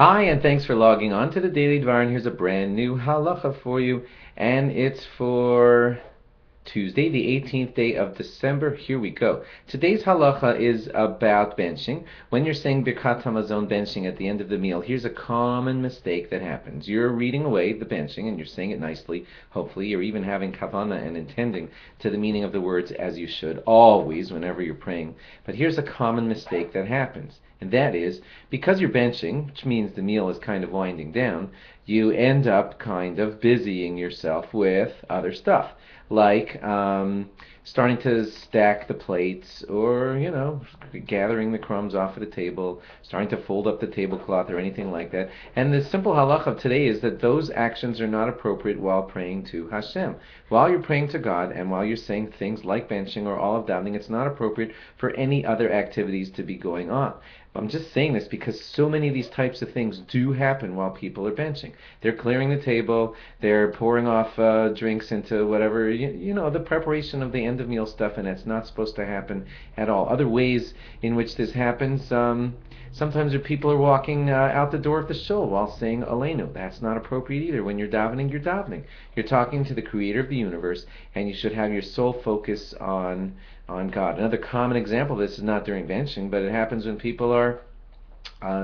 Hi, and thanks for logging on to the Daily Dvar, and here's a brand new halacha for you, and it's for Tuesday, the 18th day of December. Here we go. Today's halacha is about benching. When you're saying Birkat Hamazon benching at the end of the meal, here's a common mistake that happens. You're reading away the benching and you're saying it nicely. Hopefully, you're even having kavana and intending to the meaning of the words as you should always whenever you're praying. But here's a common mistake that happens. And that is, because you're benching, which means the meal is kind of winding down, you end up kind of busying yourself with other stuff, like starting to stack the plates, or gathering the crumbs off of the table, starting to fold up the tablecloth, or anything like that. And the simple halacha of today is that those actions are not appropriate while praying to Hashem. While you're praying to God and while you're saying things like benching or all of davening, it's not appropriate for any other activities to be going on. I'm just saying this because so many of these types of things do happen while people are benching. They're clearing the table, they're pouring off drinks into whatever, the preparation of the end of meal stuff, and it's not supposed to happen at all. Other ways in which this happens, sometimes people are walking out the door of the shul while saying Aleinu. That's not appropriate either. When you're davening, you're davening. You're talking to the creator of the universe, and you should have your sole focus on God. Another common example of this is not during benching, but it happens when people are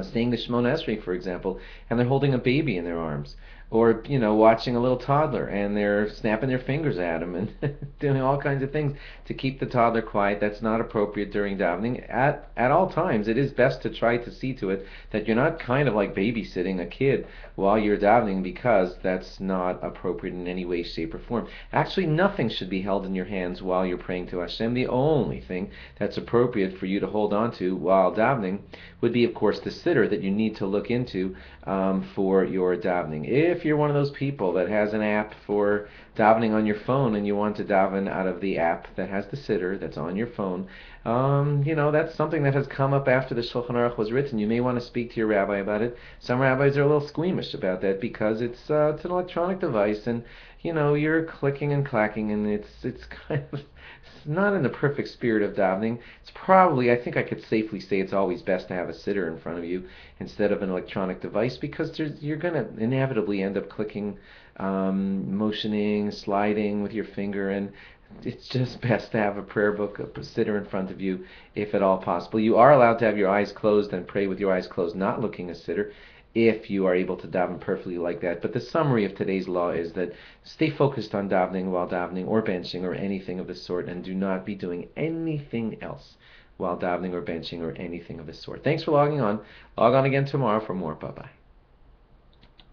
saying the Shemona Esrei, for example, and they're holding a baby in their arms, or watching a little toddler and they're snapping their fingers at him and doing all kinds of things to keep the toddler quiet. That's not appropriate during davening. At all times, it is best to try to see to it that you're not kind of like babysitting a kid while you're davening, because that's not appropriate in any way, shape, or form. Actually, nothing should be held in your hands while you're praying to Hashem. The only thing that's appropriate for you to hold on to while davening would be, of course, the siddur that you need to look into for your davening. If you're one of those people that has an app for davening on your phone and you want to daven out of the app that has the siddur that's on your phone, that's something that has come up after the Shulchan Aruch was written. You may want to speak to your rabbi about it. Some rabbis are a little squeamish about that because it's an electronic device, and you're clicking and clacking, and it's kind of not in the perfect spirit of davening. It's probably, I think I could safely say, it's always best to have a siddur in front of you instead of an electronic device, because you're going to inevitably end up clicking, motioning, sliding with your finger, and it's just best to have a prayer book, a siddur in front of you, if at all possible. You are allowed to have your eyes closed and pray with your eyes closed, not looking at siddur, if you are able to daven perfectly like that. But the summary of today's law is that stay focused on davening while davening, or benching, or anything of the sort, and do not be doing anything else while davening or benching or anything of the sort. Thanks for logging on. Log on again tomorrow for more. Bye-bye.